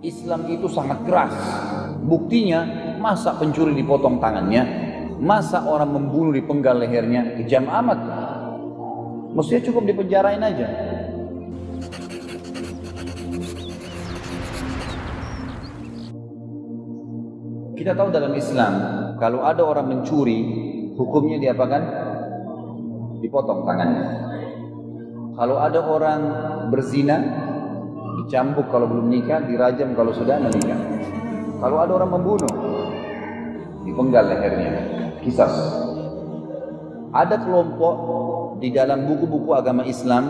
Islam itu sangat keras. Buktinya, masa pencuri dipotong tangannya, masa orang membunuh dipenggal lehernya, kejam amat. Mestinya cukup dipenjarain aja. Kita tahu dalam Islam, kalau ada orang mencuri, hukumnya diapakan? Dipotong tangannya. Kalau ada orang berzina, dicambuk kalau belum nikah, dirajam kalau sudah menikah. Kalau ada orang membunuh, dipenggal lehernya, qisas. Ada kelompok di dalam buku-buku agama Islam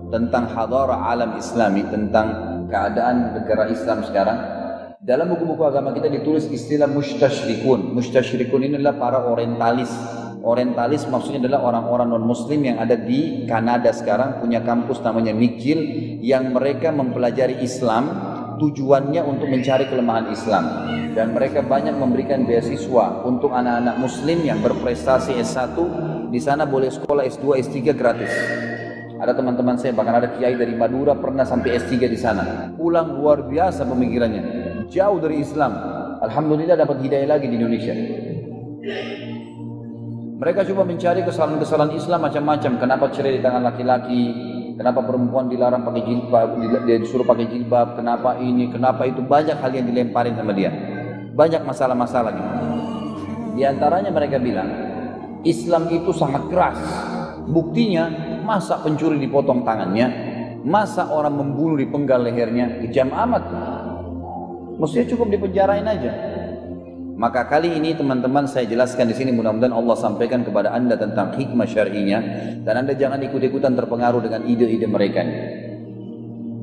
tentang hadara alam Islami, tentang keadaan negara Islam sekarang. Dalam buku-buku agama kita ditulis istilah mustasyrikun. Mustasyrikun ini adalah para orientalis. Orientalis maksudnya adalah orang-orang non-muslim yang ada di Kanada sekarang, punya kampus namanya McGill, yang mereka mempelajari Islam, tujuannya untuk mencari kelemahan Islam. Dan mereka banyak memberikan beasiswa untuk anak-anak muslim yang berprestasi S1, di sana boleh sekolah S2, S3 gratis. Ada teman-teman saya, bahkan ada kiai dari Madura pernah sampai S3 di sana. Pulang luar biasa pemikirannya, jauh dari Islam. Alhamdulillah dapat hidayah lagi di Indonesia. Mereka coba mencari kesalahan-kesalahan Islam macam-macam. Kenapa cerai di tangan laki-laki? Kenapa perempuan dilarang pakai jilbab, dia disuruh pakai jilbab? Kenapa ini? Kenapa itu? Banyak hal yang dilemparin sama dia. Banyak masalah-masalah gitu. Di antaranya mereka bilang, Islam itu sangat keras. Buktinya, masa pencuri dipotong tangannya, masa orang membunuh dipenggal lehernya, kejam amat. Mestinya cukup dipenjarain aja. Maka kali ini teman-teman saya jelaskan di sini, mudah-mudahan Allah sampaikan kepada anda tentang hikmah syar'inya, dan anda jangan ikut-ikutan terpengaruh dengan ide-ide mereka.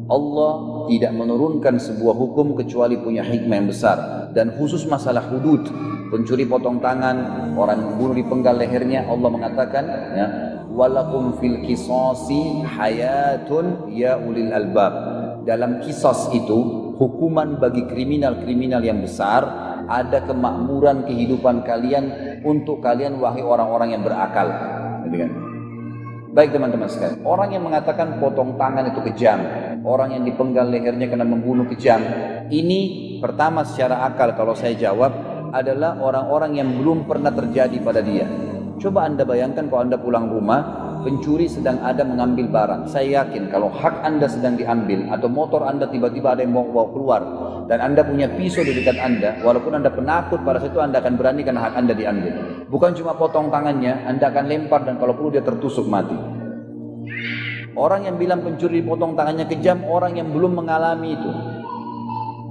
Allah tidak menurunkan sebuah hukum kecuali punya hikmah yang besar, dan khusus masalah hudud, pencuri potong tangan, orang membunuh dipenggal lehernya, Allah mengatakan, ya, walakum fil qisasi hayatun ya ulil albab. Dalam kisas itu hukuman bagi kriminal-kriminal yang besar, ada kemakmuran kehidupan kalian untuk kalian wahai orang-orang yang berakal. Baik teman-teman sekalian, orang yang mengatakan potong tangan itu kejam, orang yang dipenggal lehernya karena membunuh kejam, ini pertama secara akal kalau saya jawab adalah orang-orang yang belum pernah terjadi pada dia. Coba anda bayangkan kalau anda pulang rumah, pencuri sedang ada mengambil barang. Saya yakin kalau hak anda sedang diambil, atau motor anda tiba-tiba ada yang bawa keluar, dan anda punya pisau di dekat anda, walaupun anda penakut pada situ, anda akan berani karena hak anda diambil. Bukan cuma potong tangannya, anda akan lempar dan kalau perlu dia tertusuk mati. Orang yang bilang pencuri dipotong tangannya kejam, orang yang belum mengalami itu.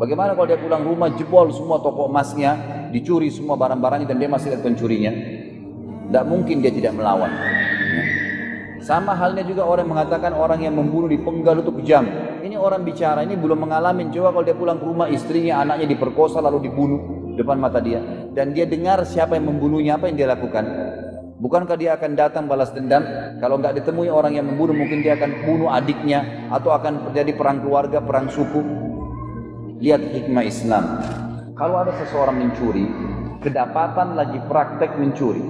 Bagaimana kalau dia pulang rumah, jebol semua toko emasnya, dicuri semua barang-barangnya, dan dia masih lihat pencurinya? Tidak mungkin dia tidak melawan. Sama halnya juga orang yang mengatakan orang yang membunuh dipenggal itu kejam. Ini orang bicara, ini belum mengalami. Coba kalau dia pulang ke rumah, istrinya, anaknya diperkosa lalu dibunuh depan mata dia, dan dia dengar siapa yang membunuhnya, apa yang dia lakukan? Bukankah dia akan datang balas dendam? Kalau nggak ditemui orang yang membunuh, mungkin dia akan bunuh adiknya, atau akan terjadi perang keluarga, perang suku. Lihat hikmah Islam. Kalau ada seseorang mencuri, kedapatan lagi praktek mencuri,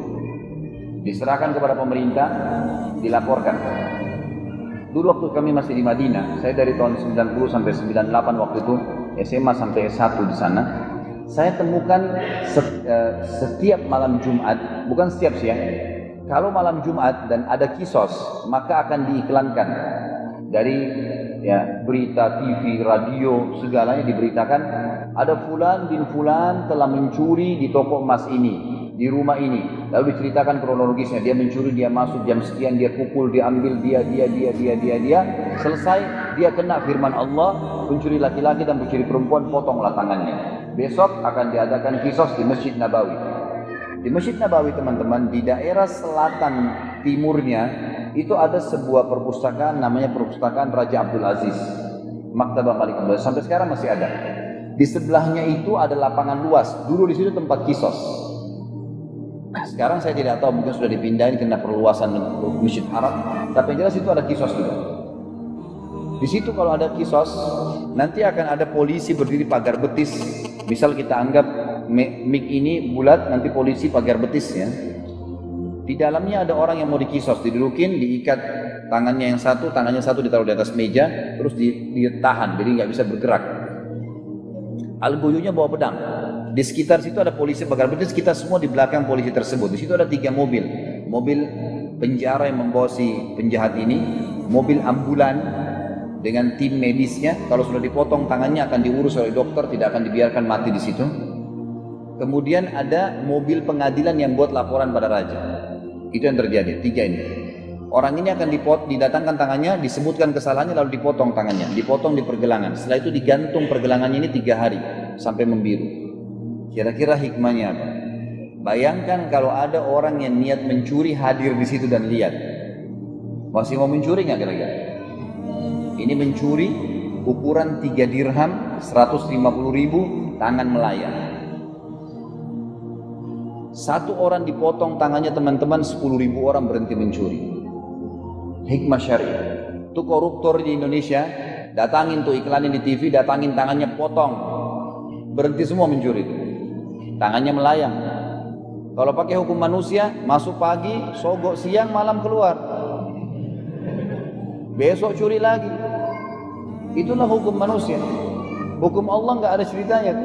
diserahkan kepada pemerintah, dilaporkan. Dulu waktu kami masih di Madinah, saya dari tahun 90 sampai 98 waktu itu, SMA sampai S1 di sana, saya temukan setiap malam Jumat, bukan setiap siang, kalau malam Jumat dan ada kisos, maka akan diiklankan dari berita, TV, radio, segalanya diberitakan, ada fulan bin fulan telah mencuri di toko emas ini, di rumah ini. Lalu diceritakan kronologisnya, dia mencuri, dia masuk jam sekian, dia pukul, dia ambil, dia, selesai, dia kena firman Allah, pencuri laki-laki dan pencuri perempuan potonglah tangannya. Besok akan diadakan kisos di Masjid Nabawi. Di Masjid Nabawi teman-teman, di daerah selatan timurnya, itu ada sebuah perpustakaan namanya Perpustakaan Raja Abdul Aziz, Maktabah Malik Abdul Aziz, sampai sekarang masih ada. Di sebelahnya itu ada lapangan luas, dulu di situ tempat kisos. Sekarang saya tidak tahu, mungkin sudah dipindahin karena perluasan Masjid Haram, tapi yang jelas itu ada kisos juga. Di situ kalau ada kisos, nanti akan ada polisi berdiri pagar betis. Misal kita anggap mic ini bulat, nanti polisi pagar betis ya. Di dalamnya ada orang yang mau dikisos, didudukin, diikat tangannya satu ditaruh di atas meja, terus ditahan, jadi nggak bisa bergerak. Algojonya bawa pedang. Di sekitar situ ada polisi pagar betis, kita semua di belakang polisi tersebut. Di situ ada 3 mobil. Mobil penjara yang membawa si penjahat ini, mobil ambulan dengan tim medisnya. Kalau sudah dipotong tangannya akan diurus oleh dokter, tidak akan dibiarkan mati di situ. Kemudian ada mobil pengadilan yang buat laporan pada raja. Itu yang terjadi, 3 ini. Orang ini akan didatangkan tangannya, disebutkan kesalahannya, lalu dipotong tangannya, dipotong di pergelangan. Setelah itu digantung pergelangannya ini 3 hari sampai membiru. Kira-kira hikmahnya apa? Bayangkan kalau ada orang yang niat mencuri hadir di situ dan lihat, masih mau mencuri nggak kira-kira? Ini mencuri ukuran 3 dirham, 150.000, tangan melayang. 1 orang dipotong tangannya teman-teman, 10.000 orang berhenti mencuri. Hikmah syariah. Itu koruptor di Indonesia, datangin tuh iklanin di TV, datangin tangannya potong, berhenti semua mencuri itu. Tangannya melayang. Kalau pakai hukum manusia, masuk pagi, sogok siang, malam keluar. Besok curi lagi. Itulah hukum manusia. Hukum Allah nggak ada ceritanya.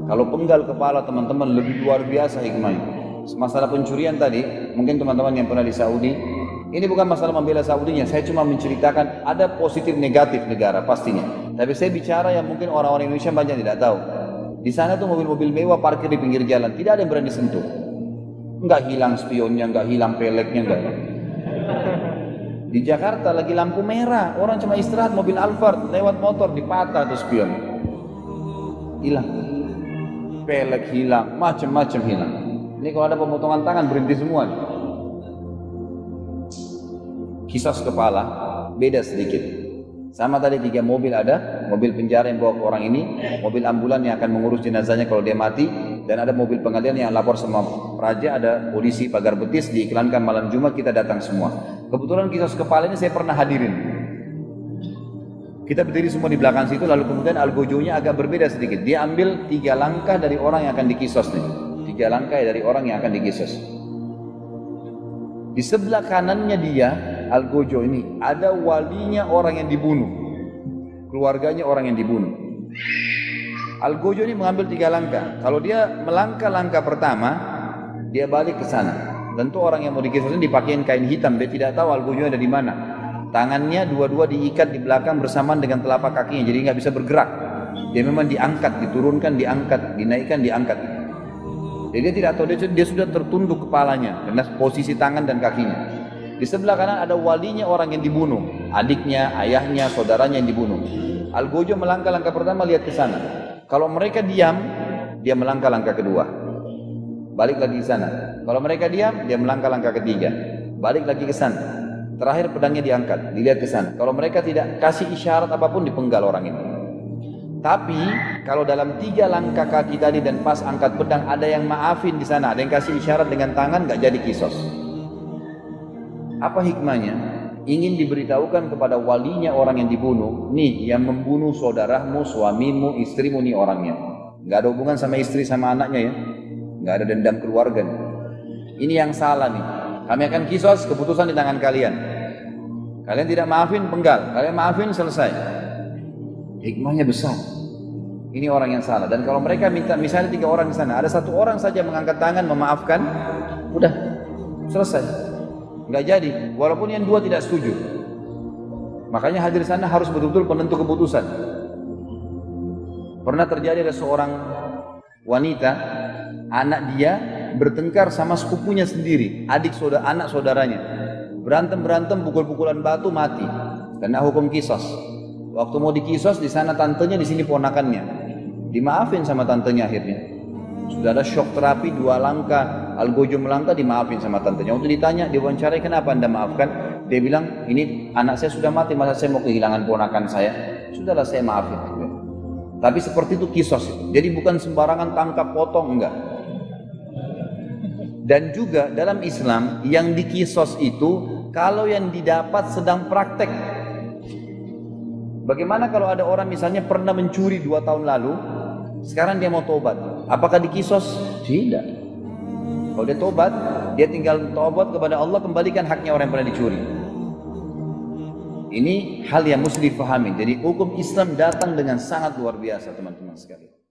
Kalau penggal kepala teman-teman lebih luar biasa hikmahnya. Masalah pencurian tadi, mungkin teman-teman yang pernah di Saudi, ini bukan masalah membela Saudinya, saya cuma menceritakan ada positif negatif negara pastinya. Tapi saya bicara yang mungkin orang-orang Indonesia banyak tidak tahu. Di sana tuh mobil-mobil mewah parkir di pinggir jalan, tidak ada yang berani sentuh. Enggak hilang spionnya, enggak hilang peleknya, enggak. Di Jakarta lagi lampu merah, orang cuma istirahat, mobil Alphard lewat motor dipatah tuh spion. Hilang. Pelek hilang, macam-macam hilang. Ini kalau ada pemotongan tangan berhenti semua. Kisos kepala beda sedikit. Sama tadi 3 mobil ada, mobil penjara yang bawa orang ini, mobil ambulan yang akan mengurus jenazahnya kalau dia mati, dan ada mobil pengadilan yang lapor sama raja, ada polisi pagar betis, diiklankan malam Jumat, kita datang semua. Kebetulan kisos kepala ini saya pernah hadirin. Kita berdiri semua di belakang situ, lalu kemudian algojonya agak berbeda sedikit. Dia ambil 3 langkah dari orang yang akan dikisos nih. 3 langkah dari orang yang akan dikisos. Di sebelah kanannya dia, algojo ini, ada walinya orang yang dibunuh. Keluarganya orang yang dibunuh. Algojo ini mengambil 3 langkah. Kalau dia melangkah langkah pertama, dia balik ke sana. Tentu orang yang mau dikisos ini dipakein kain hitam, dia tidak tahu algojonya ada di mana. Tangannya dua-dua diikat di belakang bersamaan dengan telapak kakinya, jadi nggak bisa bergerak. Dia memang diangkat, diturunkan, diangkat, dinaikkan, diangkat. Jadi dia tidak tahu, dia sudah tertunduk kepalanya karena posisi tangan dan kakinya. Di sebelah kanan ada walinya orang yang dibunuh, adiknya, ayahnya, saudaranya yang dibunuh. Algojo melangkah langkah pertama, lihat ke sana. Kalau mereka diam, dia melangkah langkah kedua, balik lagi ke sana. Kalau mereka diam, dia melangkah langkah ketiga, balik lagi ke sana. Terakhir pedangnya diangkat, dilihat ke sana. Kalau mereka tidak kasih isyarat apapun, dipenggal orang ini. Tapi kalau dalam 3 langkah kaki tadi dan pas angkat pedang, ada yang maafin di sana, ada yang kasih isyarat dengan tangan, nggak jadi kisos. Apa hikmahnya? Ingin diberitahukan kepada walinya orang yang dibunuh, nih yang membunuh saudaramu, suamimu, istrimu, nih orangnya. Nggak ada hubungan sama istri sama anaknya ya, nggak ada dendam keluarga nih. Ini yang salah nih. Kami akan kisos, keputusan di tangan kalian. Kalian tidak maafin, penggal. Kalian maafin, selesai. Hikmahnya besar. Ini orang yang salah. Dan kalau mereka minta, misalnya 3 orang di sana, ada 1 orang saja mengangkat tangan, memaafkan, udah selesai. Nggak jadi. Walaupun yang 2 tidak setuju. Makanya hadir di sana harus betul-betul penentu keputusan. Pernah terjadi ada seorang wanita, anak dia bertengkar sama sepupunya sendiri, anak saudaranya. Berantem, pukul-pukulan batu, mati. Karena hukum kisos. Waktu mau dikisos, di sana tantenya, di sini ponakannya. Dimaafin sama tantenya akhirnya. Sudah ada shock terapi 2 langkah, algojo melangkah, dimaafin sama tantenya. Waktu ditanya, diwawancarai, kenapa anda maafkan? Dia bilang, ini anak saya sudah mati, masa saya mau kehilangan ponakan saya? Sudahlah saya maafin. Tapi seperti itu kisos. Jadi bukan sembarangan tangkap potong, enggak. Dan juga dalam Islam yang dikisos itu kalau yang didapat sedang praktek. Bagaimana kalau ada orang misalnya pernah mencuri 2 tahun lalu, sekarang dia mau tobat, apakah dikisos? Tidak. Kalau dia tobat, dia tinggal tobat kepada Allah, kembalikan haknya orang yang pernah dicuri. Ini hal yang mesti difahami. Jadi hukum Islam datang dengan sangat luar biasa teman-teman sekalian.